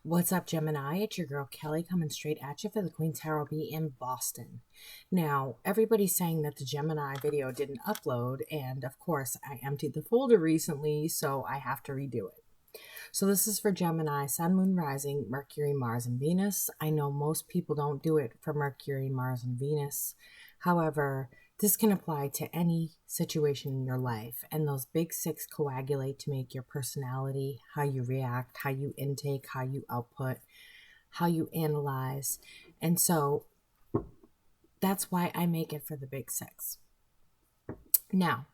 What's up, Gemini? It's your girl Kelly coming straight at you for the QueenTarotB in Boston. Now, everybody's saying that the Gemini video didn't upload, and of course, I emptied the folder recently, so I have to redo it. So this is for Gemini, Sun, Moon, Rising, Mercury, Mars, and Venus. I know most people don't do it for Mercury, Mars, and Venus. However, this can apply to any situation in your life, and those big six coagulate to make your personality, how you react, how you intake, how you output, how you analyze. And so that's why I make it for the big six. Now,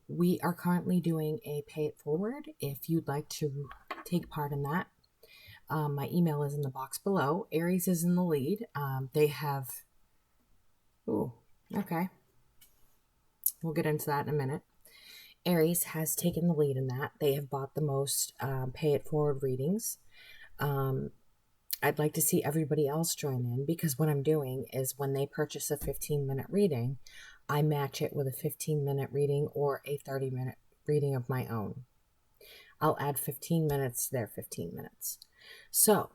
we are currently doing a pay it forward. If you'd like to take part in that, my email is in the box below. Aries is in the lead. They have, okay. We'll get into that in a minute. Aries has taken the lead in that. They have bought the most pay it forward readings. I'd like to see everybody else join in, because what I'm doing is when they purchase a 15-minute reading, I match it with a 15-minute reading or a 30-minute reading of my own. I'll add 15 minutes to their 15 minutes. So,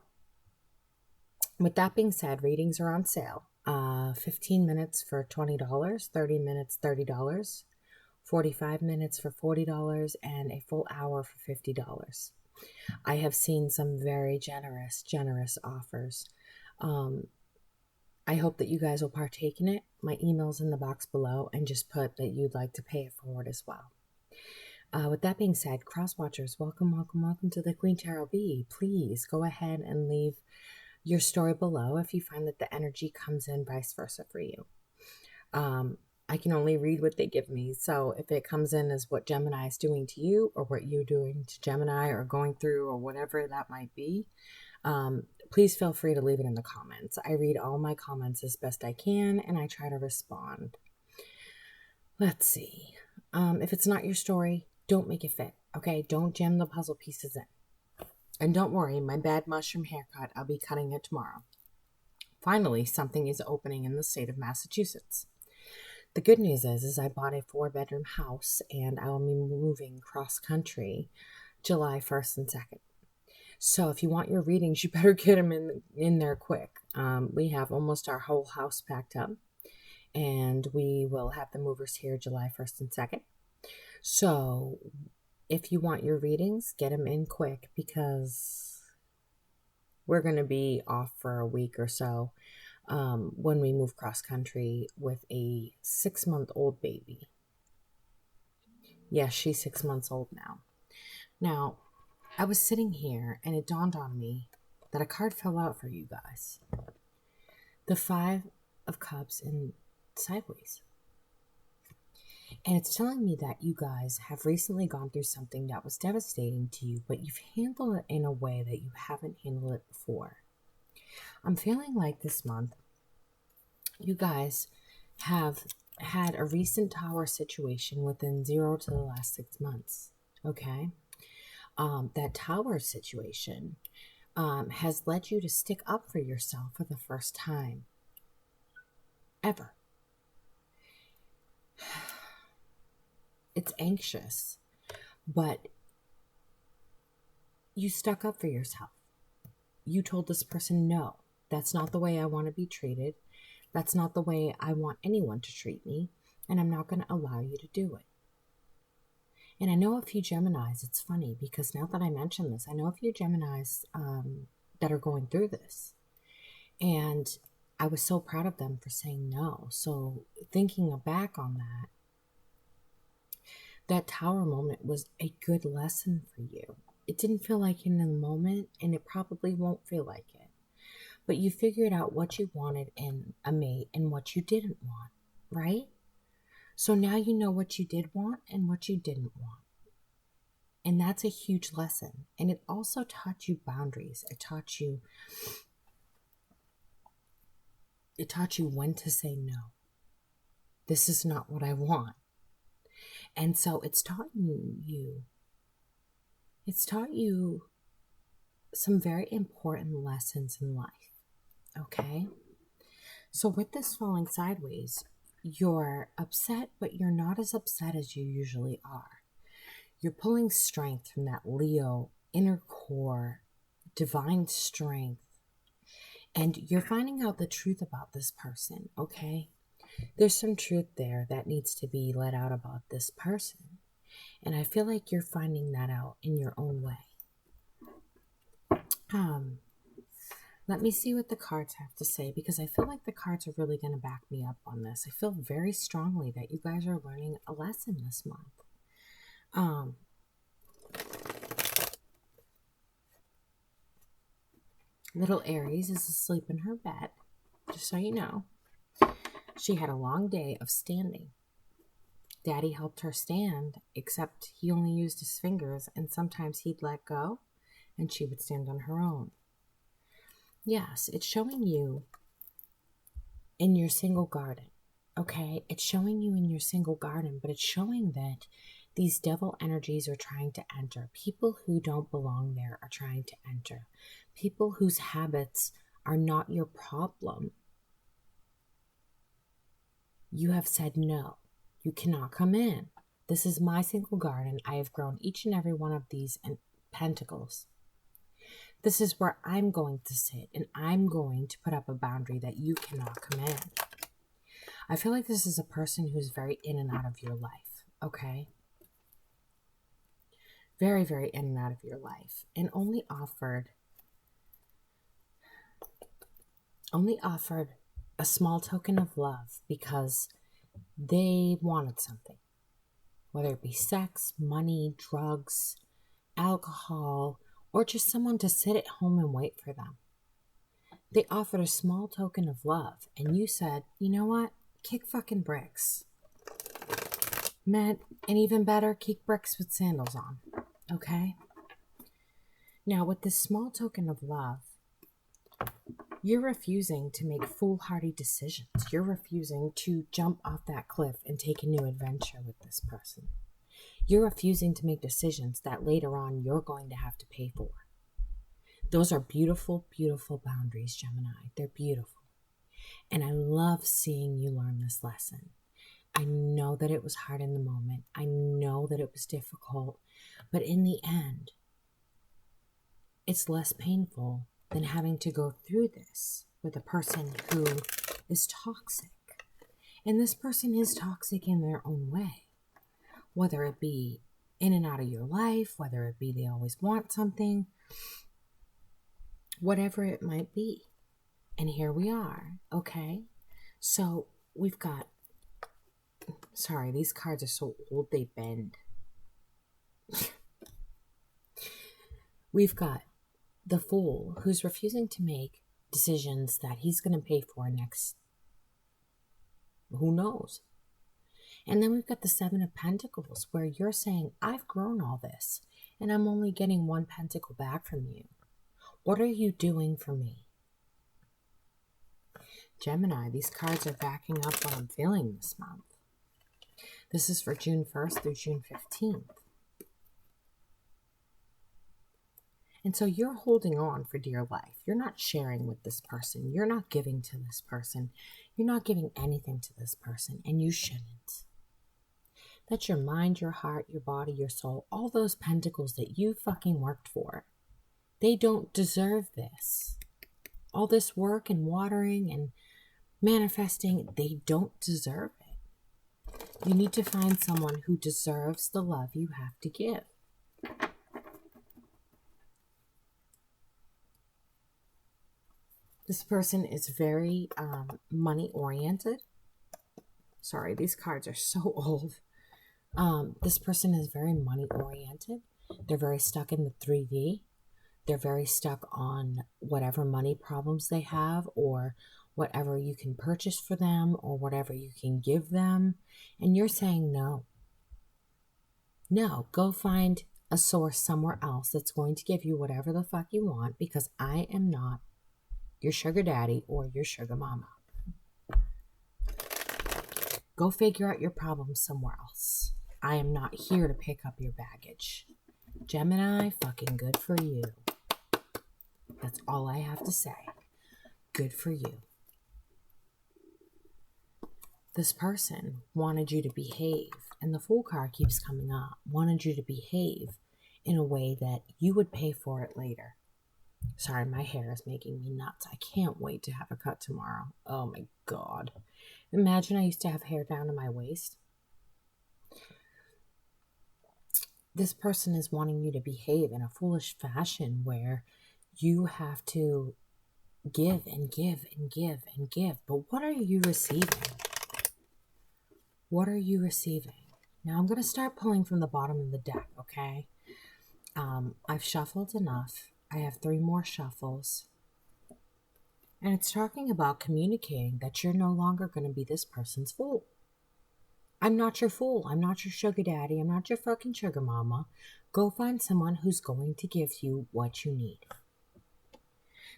with that being said, readings are on sale. 15 minutes for $20, 30 minutes, $30, 45 minutes for $40, and a full hour for $50. I have seen some very generous offers. I hope that you guys will partake in it. My email's in the box below, and just put that you'd like to pay it forward as well. With that being said, cross-watchers, welcome to the QueenTarotB. Please go ahead and leave your story below if you find that the energy comes in vice versa for you. I can only read what they give me, so if it comes in as what Gemini is doing to you, or what you're doing to Gemini, or going through, or whatever that might be, please feel free to leave it in the comments. I read all my comments as best I can, and I try to respond. Let's see. If it's not your story, don't make it fit, okay? Don't jam the puzzle pieces in. And don't worry, my bad mushroom haircut, I'll be cutting it tomorrow. Finally, something is opening in the state of Massachusetts. The good news is I bought a 4-bedroom house, and I will be moving cross-country July 1st and 2nd. So if you want your readings, you better get them in there quick. We have almost our whole house packed up, and we will have the movers here July 1st and 2nd. So if you want your readings, get them in quick, because we're going to be off for a week or so when we move cross-country with a 6-month-old baby. Yes, she's 6 months old now. Now, I was sitting here, and it dawned on me that a card fell out for you guys. The 5 of Cups in sideways. And it's telling me that you guys have recently gone through something that was devastating to you, but you've handled it in a way that you haven't handled it before. I'm feeling like this month, you guys have had a recent tower situation within 0 to the last 6 months, okay? That tower situation has led you to stick up for yourself for the first time ever. It's anxious, but you stuck up for yourself. You told this person, no, that's not the way I want to be treated. That's not the way I want anyone to treat me, and I'm not going to allow you to do it. And I know a few Geminis, it's funny, because now that I mention this, I know a few Geminis that are going through this. And I was so proud of them for saying no. So thinking back on that tower moment was a good lesson for you. It didn't feel like it in the moment, and it probably won't feel like it. But you figured out what you wanted in a mate and what you didn't want, right? So now you know what you did want and what you didn't want. And that's a huge lesson. And it also taught you boundaries. It taught you when to say no. This is not what I want. And so it's taught you some very important lessons in life. Okay? So with this falling sideways, you're upset, but you're not as upset as you usually are. You're pulling strength from that Leo inner core divine strength. And you're finding out the truth about this person, okay? There's some truth there that needs to be let out about this person. And I feel like you're finding that out in your own way. Let me see what the cards have to say, because I feel like the cards are really going to back me up on this. I feel very strongly that you guys are learning a lesson this month. Little Aries is asleep in her bed, just so you know. She had a long day of standing. Daddy helped her stand, except he only used his fingers, and sometimes he'd let go, and she would stand on her own. Yes, it's showing you in your single garden, okay? It's showing you in your single garden, but it's showing that these devil energies are trying to enter. People who don't belong there are trying to enter. People whose habits are not your problem. You have said no. You cannot come in. This is my single garden. I have grown each and every one of these pentacles. This is where I'm going to sit, and I'm going to put up a boundary that you cannot come in. I feel like this is a person who's very in and out of your life, okay? Very, very in and out of your life, and only offered a small token of love because they wanted something, whether it be sex, money, drugs, alcohol, or just someone to sit at home and wait for them. They offered a small token of love, and you said, you know what? Kick fucking bricks. And even better, kick bricks with sandals on, okay? Now, with this small token of love, you're refusing to make foolhardy decisions. You're refusing to jump off that cliff and take a new adventure with this person. You're refusing to make decisions that later on you're going to have to pay for. Those are beautiful, beautiful boundaries, Gemini. They're beautiful. And I love seeing you learn this lesson. I know that it was hard in the moment. I know that it was difficult. But in the end, it's less painful than having to go through this with a person who is toxic. And this person is toxic in their own way. Whether it be in and out of your life, whether it be they always want something, whatever it might be. And here we are, okay? So we've got, sorry, these cards are so old they bend. We've got the Fool who's refusing to make decisions that he's going to pay for next, who knows? And then we've got the Seven of Pentacles where you're saying, I've grown all this and I'm only getting one pentacle back from you. What are you doing for me? Gemini, these cards are backing up what I'm feeling this month. This is for June 1st through June 15th. And so you're holding on for dear life. You're not sharing with this person. You're not giving to this person. You're not giving anything to this person, and you shouldn't. That's your mind, your heart, your body, your soul, all those pentacles that you fucking worked for. They don't deserve this. All this work and watering and manifesting, they don't deserve it. You need to find someone who deserves the love you have to give. This person is very money-oriented. Sorry, these cards are so old. This person is very money-oriented. They're very stuck in the 3D. They're very stuck on whatever money problems they have or whatever you can purchase for them or whatever you can give them. And you're saying no. No, go find a source somewhere else that's going to give you whatever the fuck you want, because I am not your sugar daddy or your sugar mama. Go figure out your problems somewhere else. I am not here to pick up your baggage. Gemini, fucking good for you. That's all I have to say. Good for you. This person wanted you to behave, and the Fool card keeps coming up, wanted you to behave in a way that you would pay for it later. Sorry, my hair is making me nuts. I can't wait to have a cut tomorrow. Oh my God. Imagine I used to have hair down to my waist. This person is wanting you to behave in a foolish fashion where you have to give and give and give and give. But what are you receiving? What are you receiving? Now I'm going to start pulling from the bottom of the deck, okay? I've shuffled enough. I have 3 more shuffles. And it's talking about communicating that you're no longer going to be this person's fool. I'm not your fool. I'm not your sugar daddy. I'm not your fucking sugar mama. Go find someone who's going to give you what you need.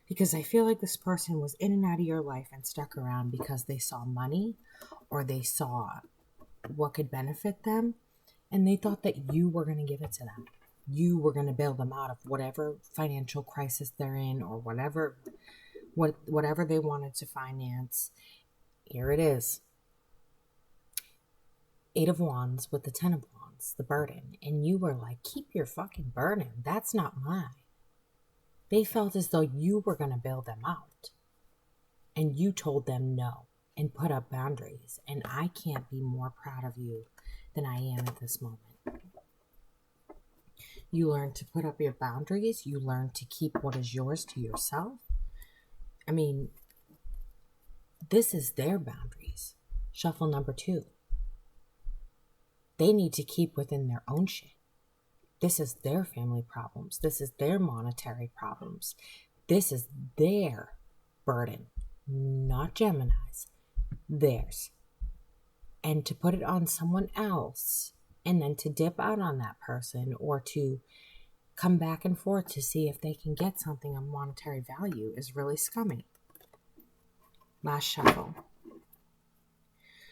Because I feel like this person was in and out of your life and stuck around because they saw money or they saw what could benefit them. And they thought that you were going to give it to them. You were going to bail them out of whatever financial crisis they're in or whatever they wanted to finance. Here it is. 8 of Wands with the 10 of Wands, the burden. And you were like, keep your fucking burden. That's not mine. They felt as though you were going to bail them out. And you told them no and put up boundaries. And I can't be more proud of you than I am at this moment. You learn to put up your boundaries. You learn to keep what is yours to yourself. I mean, this is their boundaries. Shuffle number 2. They need to keep within their own shit. This is their family problems. This is their monetary problems. This is their burden, not Gemini's, theirs. And to put it on someone else and then to dip out on that person or to come back and forth to see if they can get something of monetary value is really scummy. Last shuffle.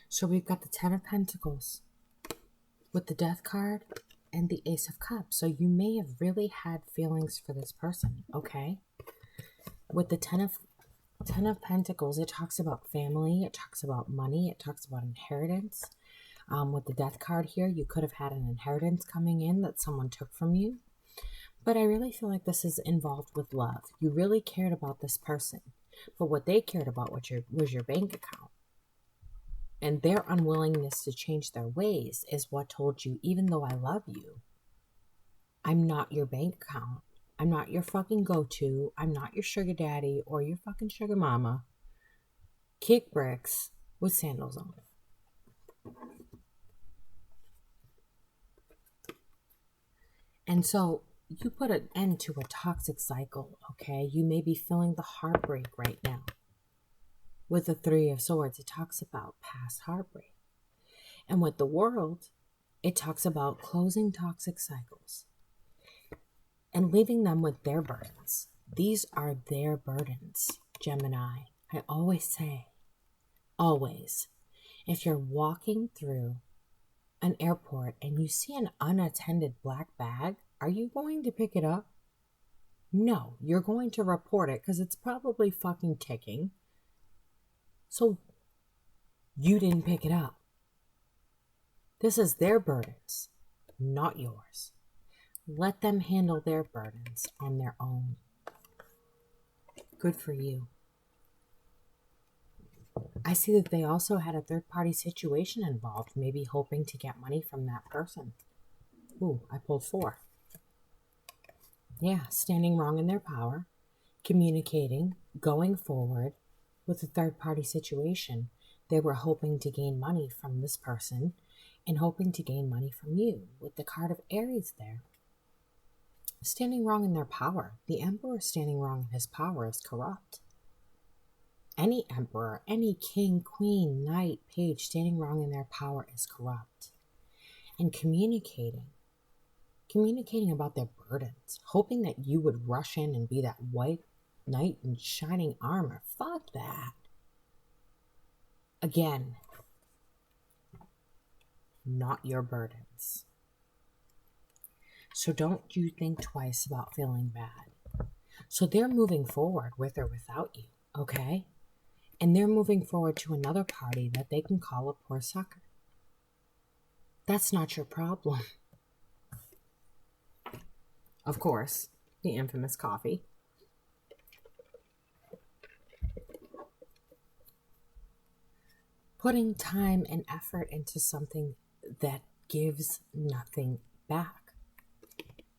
So we've got the 10 of Pentacles with the Death card and the Ace of Cups. So you may have really had feelings for this person, okay? With the 10 of Pentacles, it talks about family, it talks about money, it talks about inheritance. With the Death card here, you could have had an inheritance coming in that someone took from you. But I really feel like this is involved with love. You really cared about this person. But what they cared about was your bank account. And their unwillingness to change their ways is what told you, even though I love you, I'm not your bank account. I'm not your fucking go-to. I'm not your sugar daddy or your fucking sugar mama. Kick bricks with sandals on. And so you put an end to a toxic cycle, okay? You may be feeling the heartbreak right now. With the 3 of Swords, it talks about past heartbreak. And with the World, it talks about closing toxic cycles and leaving them with their burdens. These are their burdens, Gemini. I always say, always, if you're walking through an airport and you see an unattended black bag, are you going to pick it up? No, you're going to report it because it's probably fucking ticking. So you didn't pick it up. This is their burdens, not yours. Let them handle their burdens on their own. Good for you. I see that they also had a third-party situation involved, maybe hoping to get money from that person. Ooh, I pulled 4. Yeah, standing wrong in their power, communicating, going forward with a third-party situation. They were hoping to gain money from this person and hoping to gain money from you with the card of Aries there. Standing wrong in their power. The Emperor standing wrong in his power is corrupt. Any emperor, any king, queen, knight, page standing wrong in their power is corrupt. And communicating about their burdens, hoping that you would rush in and be that white knight in shining armor. Fuck that. Again, not your burdens. So don't you think twice about feeling bad. So they're moving forward with or without you, okay? And they're moving forward to another party that they can call a poor sucker. That's not your problem. Of course, the infamous coffee. putting time and effort into something that gives nothing back.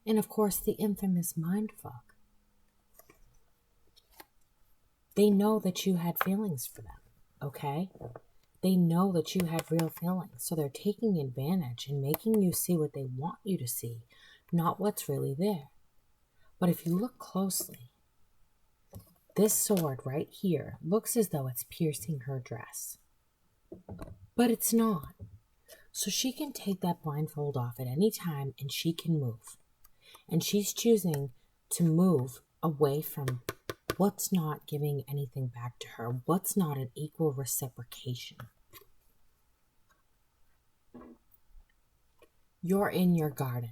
And of course, the infamous mindfuck. They know that you had feelings for them, okay? They know that you had real feelings, so they're taking advantage and making you see what they want you to see, not what's really there. But if you look closely, this sword right here looks as though it's piercing her dress. But it's not. So she can take that blindfold off at any time and she can move. And she's choosing to move away from what's not giving anything back to her, what's not an equal reciprocation. You're in your garden,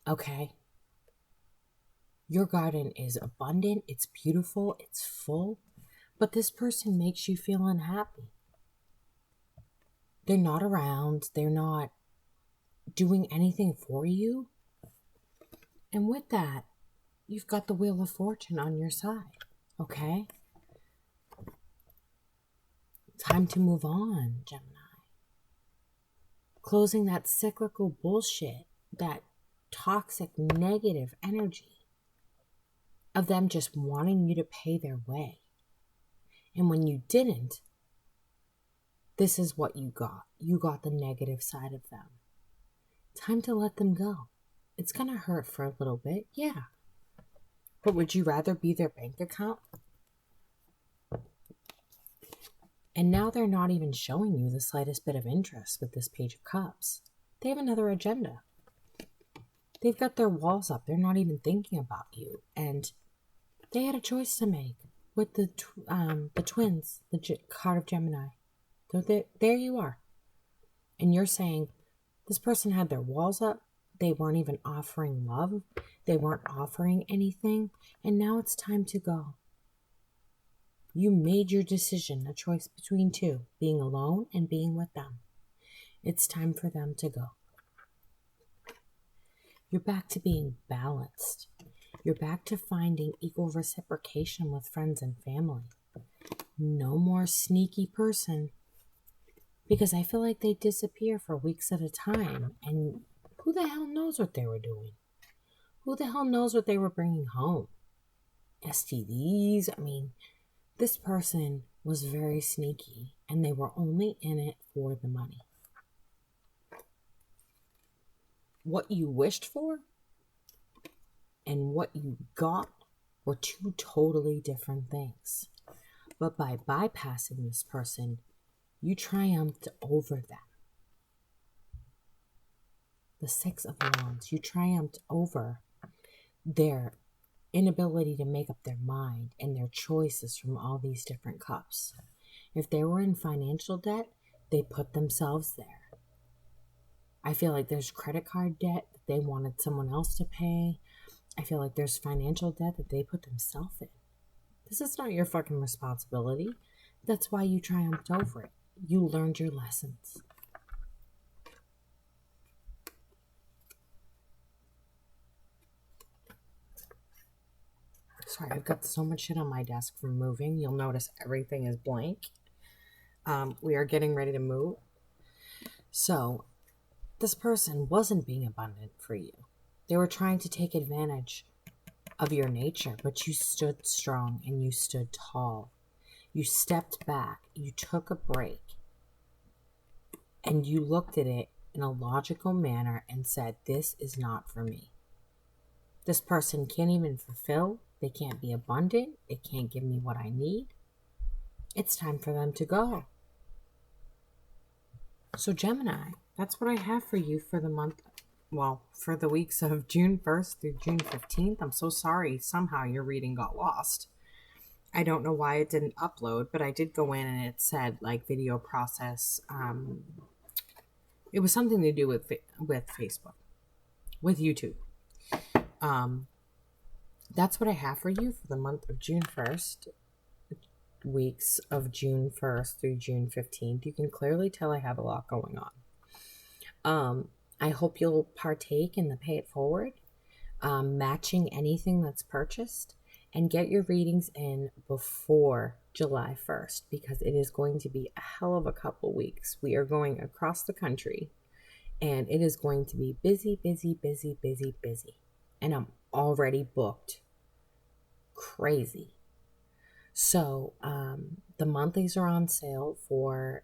okay? Your garden is abundant, it's beautiful, it's full, but this person makes you feel unhappy. They're not around, they're not doing anything for you. And with that, you've got the Wheel of Fortune on your side, okay? Time to move on, Gemini. Closing that cyclical bullshit, that toxic negative energy of them just wanting you to pay their way. And when you didn't, this is what you got. You got the negative side of them. Time to let them go. It's going to hurt for a little bit, yeah. But would you rather be their bank account? And now they're not even showing you the slightest bit of interest with this Page of Cups. They have another agenda. They've got their walls up. They're not even thinking about you. And they had a choice to make with the twins, the card of Gemini. There you are. And you're saying this person had their walls up. They weren't even offering love. They weren't offering anything. And now it's time to go. You made your decision, a choice between two, being alone and being with them. It's time for them to go. You're back to being balanced. You're back to finding equal reciprocation with friends and family. No more sneaky person. Because I feel like they disappear for weeks at a time. And who the hell knows what they were doing? Who the hell knows what they were bringing home? STDs? I mean, this person was very sneaky. And they were only in it for the money. What you wished for and what you got were two totally different things. But by bypassing this person, you triumphed over them. The Six of Wands, you triumphed over their inability to make up their mind and their choices from all these different cups. If they were in financial debt, they put themselves there. I feel like there's credit card debt that they wanted someone else to pay. I feel like there's financial debt that they put themselves in. This is not your fucking responsibility. That's why you triumphed over it. You learned your lessons. Sorry, I've got so much shit on my desk from moving. You'll notice everything is blank. We are getting ready to move. So, this person wasn't being abundant for you. They were trying to take advantage of your nature, but you stood strong and you stood tall. You stepped back, you took a break, and you looked at it in a logical manner and said, this is not for me. This person can't even fulfill. They can't be abundant. It can't give me what I need. It's time for them to go. So Gemini, that's what I have for you for the month, well, for the weeks of June 1st through June 15th. I'm so sorry. Somehow your reading got lost. I don't know why it didn't upload, but I did go in and it said like video process. It was something to do with Facebook, with YouTube. That's what I have for you for the month of June 1st, weeks of June 1st through June 15th. You can clearly tell I have a lot going on. I hope you'll partake in the Pay It Forward, matching anything that's purchased, and get your readings in before July 1st, because it is going to be a hell of a couple weeks. We are going across the country, and it is going to be busy, busy, busy, busy, busy. And I'm already booked. Crazy. So the monthlies are on sale for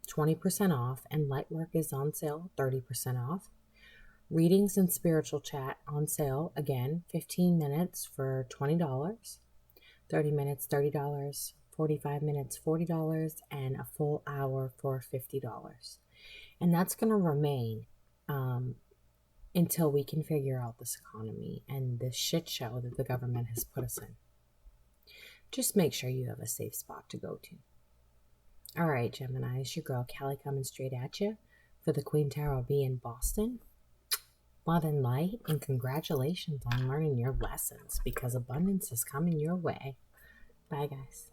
20% off, and Lightwork is on sale 30% off. Readings and spiritual chat on sale, again, 15 minutes for $20, 30 minutes $30, 45 minutes $40, and a full hour for $50. And that's going to remain until we can figure out this economy and this shit show that the government has put us in. Just make sure you have a safe spot to go to. All right, Gemini, it's your girl Keli coming straight at you for the QueenTarotB in Boston. Love and light, and congratulations on learning your lessons, because abundance is coming your way. Bye, guys.